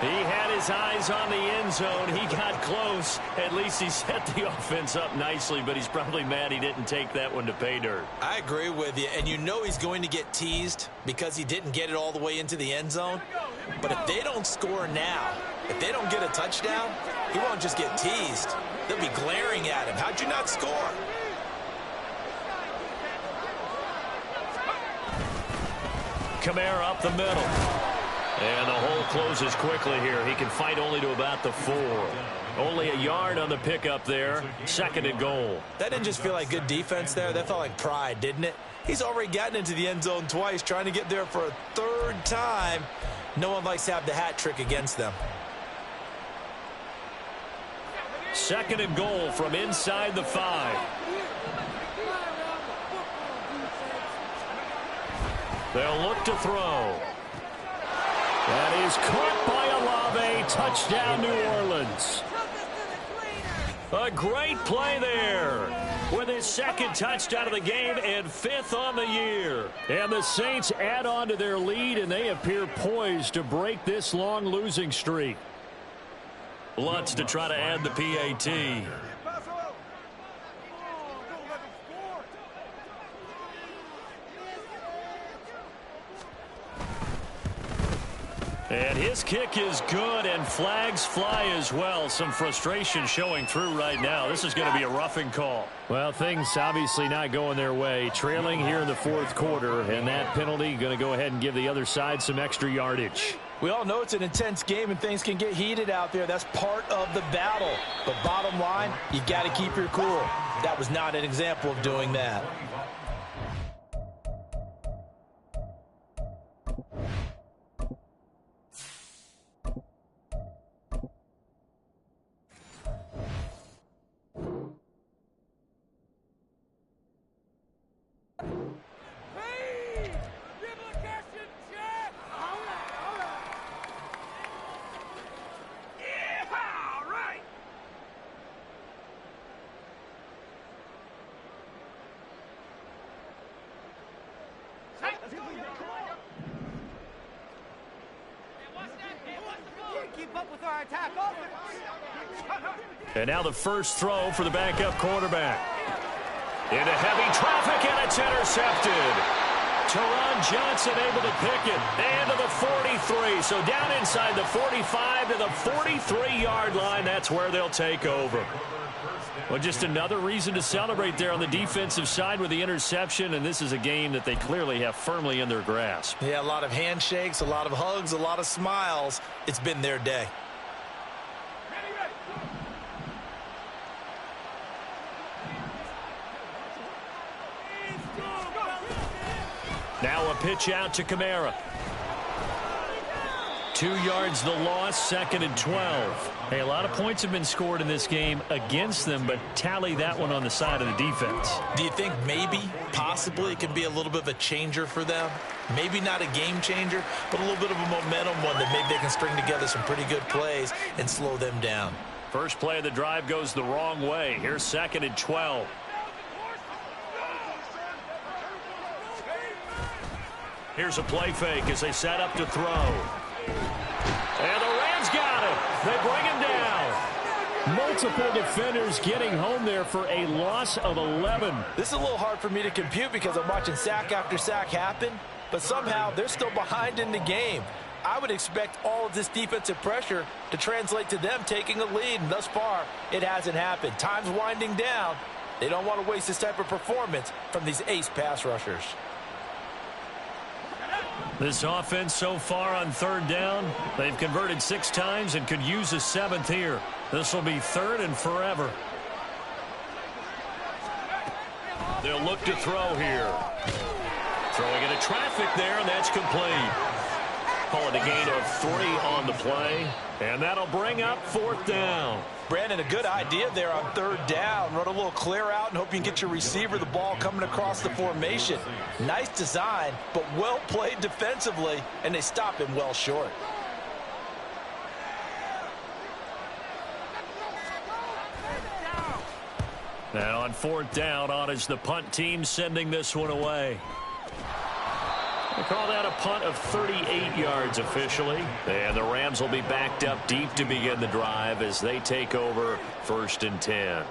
He had his eyes on the end zone. He got close. At least he set the offense up nicely, but he's probably mad he didn't take that one to pay dirt. I agree with you, and you know he's going to get teased because he didn't get it all the way into the end zone. But if they don't score now, if they don't get a touchdown, he won't just get teased. They'll be glaring at him. How'd you not score? Kamara up the middle. And the hole closes quickly here. He can fight only to about the 4. Only a yard on the pickup there. 2nd and goal. That didn't just feel like good defense there. That felt like pride, didn't it? He's already gotten into the end zone twice, trying to get there for a 3rd time. No one likes to have the hat trick against them. 2nd and goal from inside the 5. They'll look to throw. That is caught by Olave. Touchdown, New Orleans. A great play there with his 2nd touchdown of the game and 5th on the year. And the Saints add on to their lead, and they appear poised to break this long losing streak. Lutz to try to add the PAT. And his kick is good, and flags fly as well. Some frustration showing through right now. This is going to be a roughing call. Well, things obviously not going their way. Trailing here in the 4th quarter, and that penalty going to go ahead and give the other side some extra yardage. We all know it's an intense game, and things can get heated out there. That's part of the battle. But bottom line, you got to keep your cool. That was not an example of doing that. And now the first throw for the backup quarterback. Into heavy traffic, and it's intercepted. Teron Johnson able to pick it. And to the 43. So down inside the 45 to the 43-yard line. That's where they'll take over. Well, just another reason to celebrate there on the defensive side with the interception, and this is a game that they clearly have firmly in their grasp. Yeah, a lot of handshakes, a lot of hugs, a lot of smiles. It's been their day. Now a pitch out to Kamara. 2 yards the loss, 2nd and 12. Hey, a lot of points have been scored in this game against them, but tally that one on the side of the defense. Do you think maybe, possibly, it could be a little bit of a changer for them? Maybe not a game changer, but a little bit of a momentum one that maybe they can string together some pretty good plays and slow them down. First play of the drive goes the wrong way. Here's 2nd and 12. Here's a play fake as they set up to throw. And the Rams got him. They bring him down. Multiple defenders getting home there for a loss of 11. This is a little hard for me to compute because I'm watching sack after sack happen, but somehow they're still behind in the game. I would expect all of this defensive pressure to translate to them taking a lead, and thus far, it hasn't happened. Time's winding down. They don't want to waste this type of performance from these ace pass rushers. This offense so far on 3rd down, they've converted 6 times and could use a 7th here. This will be 3rd and forever. They'll look to throw here. Throwing into traffic there, and that's complete. Call it a gain of 3 on the play, and that'll bring up 4th down. Brandon, a good idea there on 3rd down. Run a little clear out and hope you can get your receiver the ball coming across the formation. Nice design, but well played defensively, and they stop him well short. And on 4th down, on is the punt team sending this one away. They call that a punt of 38 yards officially. And the Rams will be backed up deep to begin the drive as they take over 1st and 10.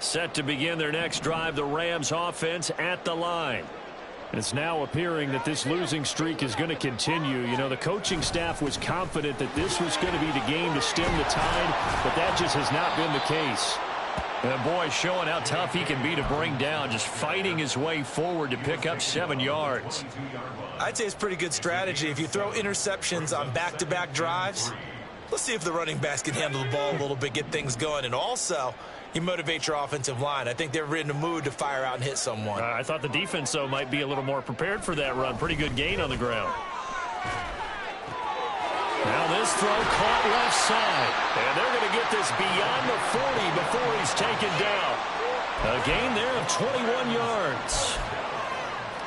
Set to begin their next drive, the Rams offense at the line. And it's now appearing that this losing streak is going to continue. You know, the coaching staff was confident that this was going to be the game to stem the tide, but that just has not been the case. And boy, showing how tough he can be to bring down, just fighting his way forward to pick up 7 yards. I'd say it's pretty good strategy. If you throw interceptions on back-to-back drives, let's see if the running backs can handle the ball a little bit, get things going. And also, you motivate your offensive line. I think they're in the mood to fire out and hit someone. I thought the defense, though, might be a little more prepared for that run. Pretty good gain on the ground. Now this throw caught left side. And they're going to get this beyond the 40 before he's taken down. A gain there of 21 yards.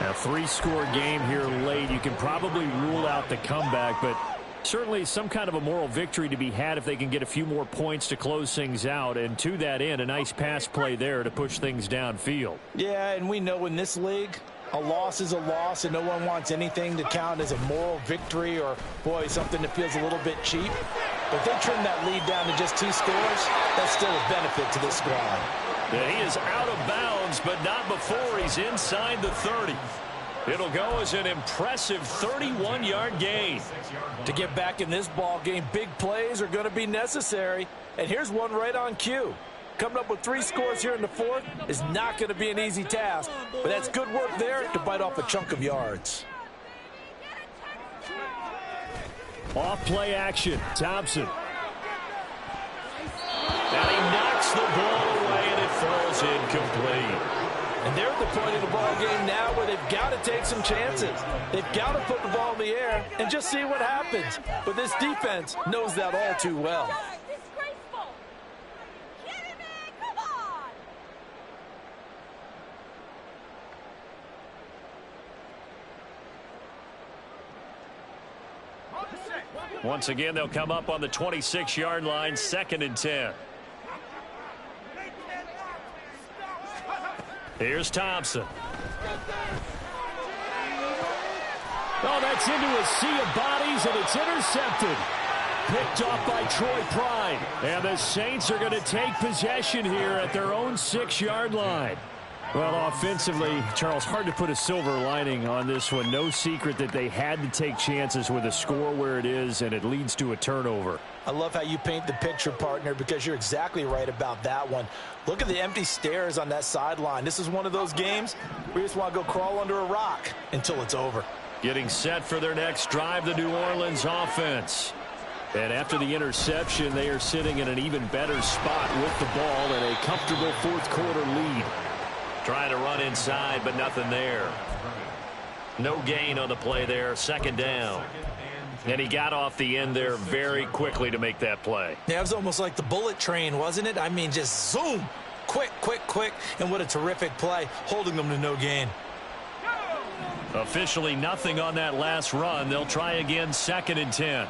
A 3-score game here late. You can probably rule out the comeback, but certainly some kind of a moral victory to be had if they can get a few more points to close things out. And to that end, a nice pass play there to push things downfield. Yeah, and we know in this league, a loss is a loss, and no one wants anything to count as a moral victory or, boy, something that feels a little bit cheap. But if they trim that lead down to just 2 scores, that's still a benefit to this squad. Yeah, he is out of bounds, but not before he's inside the 30. It'll go as an impressive 31-yard gain. To get back in this ball game, big plays are going to be necessary. And here's one right on cue. Coming up with 3 scores here in the 4th is not going to be an easy task, but that's good work there to bite off a chunk of yards. Off play action, Thompson. And he knocks the ball away, and it falls incomplete. And they're at the point of the ball game now where they've got to take some chances. They've got to put the ball in the air and just see what happens. But this defense knows that all too well. Once again, they'll come up on the 26-yard line, 2nd and 10. Here's Thompson. Oh, that's into a sea of bodies, and it's intercepted. Picked off by Troy Pride. And the Saints are going to take possession here at their own 6-yard line. Well, offensively, Charles, hard to put a silver lining on this one. No secret that they had to take chances with a score where it is, and it leads to a turnover. I love how you paint the picture, partner, because you're exactly right about that one. Look at the empty stares on that sideline. This is one of those games where you just want to go crawl under a rock until it's over. Getting set for their next drive, the New Orleans offense. And after the interception, they are sitting in an even better spot with the ball and a comfortable 4th quarter lead. Trying to run inside, but nothing there. No gain on the play there. Second down. And he got off the end there very quickly to make that play. Yeah, it was almost like the bullet train, wasn't it? I mean, just zoom. Quick, quick, quick. And what a terrific play, holding them to no gain. Officially nothing on that last run. They'll try again, 2nd and 10.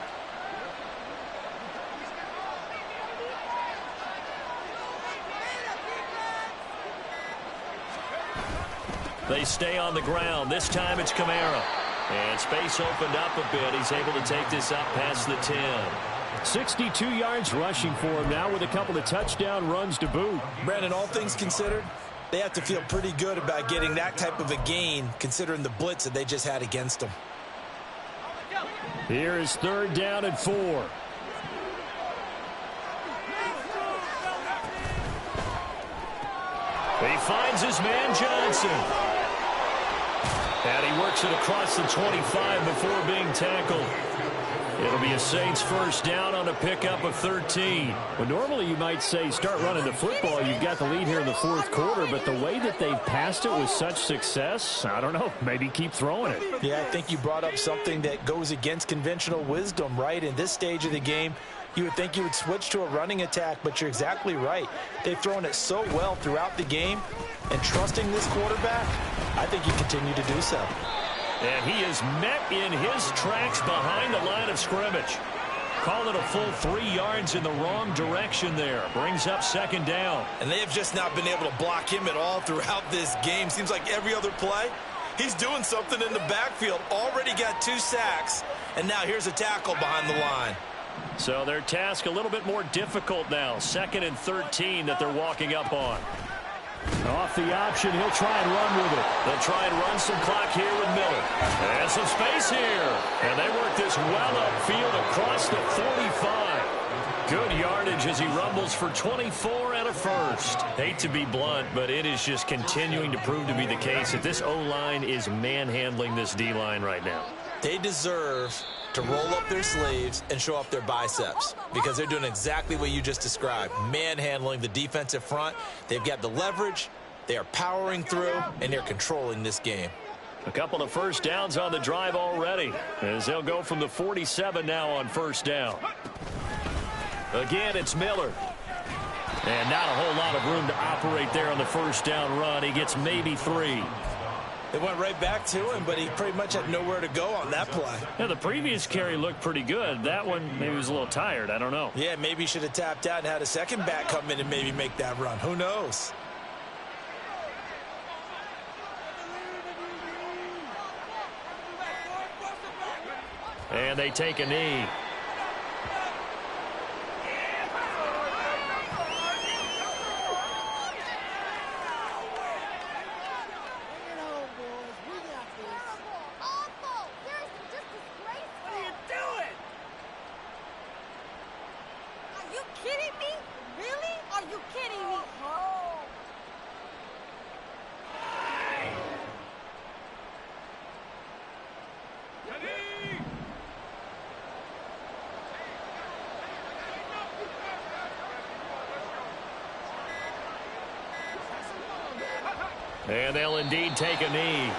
They stay on the ground. This time it's Kamara. And space opened up a bit. He's able to take this up past the 10. 62 yards rushing for him now with a couple of touchdown runs to boot. Brandon, all things considered, they have to feel pretty good about getting that type of a gain considering the blitz that they just had against them. Here is 3rd down and 4. He finds his man Johnson. And he works it across the 25 before being tackled. It'll be a Saints first down on a pickup of 13. Well, normally you might say start running the football. You've got the lead here in the 4th quarter, but the way that they've passed it with such success, I don't know, maybe keep throwing it. Yeah, I think you brought up something that goes against conventional wisdom, right? In this stage of the game, you would think you would switch to a running attack, but you're exactly right. They've thrown it so well throughout the game, and trusting this quarterback, I think you continue to do so. And he is met in his tracks behind the line of scrimmage. Call it a full 3 yards in the wrong direction there. Brings up 2nd down. And they have just not been able to block him at all throughout this game. Seems like every other play, he's doing something in the backfield. Already got 2 sacks, and now here's a tackle behind the line. So their task a little bit more difficult now. 2nd and 13 that they're walking up on. Off the option, he'll try and run with it. They'll try and run some clock here with Miller. And some space here. And they work this well upfield across the 45. Good yardage as he rumbles for 24 and a first. Hate to be blunt, but it is just continuing to prove to be the case that this O-line is manhandling this D-line right now. They deserve to roll up their sleeves and show up their biceps because they're doing exactly what you just described, manhandling the defensive front. They've got the leverage, they are powering through, and they're controlling this game. A couple of first downs on the drive already as they'll go from the 47 now on 1st down. Again, it's Miller. And not a whole lot of room to operate there on the 1st down run. He gets maybe 3. They went right back to him, but he pretty much had nowhere to go on that play. Yeah, the previous carry looked pretty good. That one, maybe he was a little tired. I don't know. Yeah, maybe he should have tapped out and had a second back come in and maybe make that run. Who knows? And they take a knee. And they'll indeed take a knee.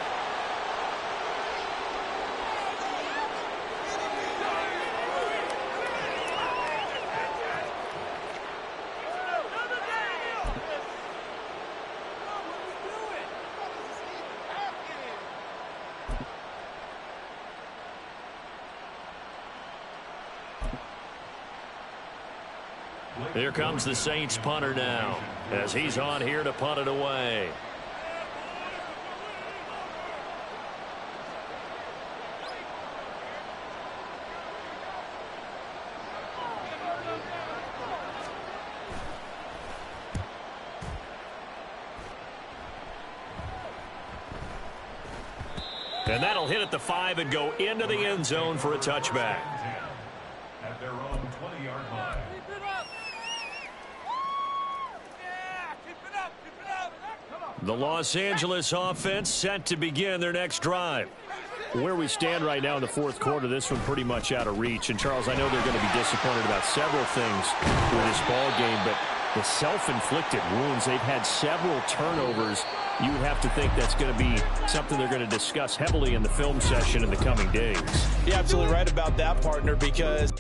Here comes the Saints punter now as he's on here to punt it away. And that'll hit at the 5 and go into the end zone for a touchback. At their own 20-yard line. Keep it up. Yeah, keep it up, keep it up. Come on. The Los Angeles offense set to begin their next drive. Where we stand right now in the 4th quarter, this one pretty much out of reach. And, Charles, I know they're going to be disappointed about several things with this ball game, but the self-inflicted wounds, they've had several turnovers you would have to think that's going to be something they're going to discuss heavily in the film session in the coming days. You're absolutely right about that, partner, because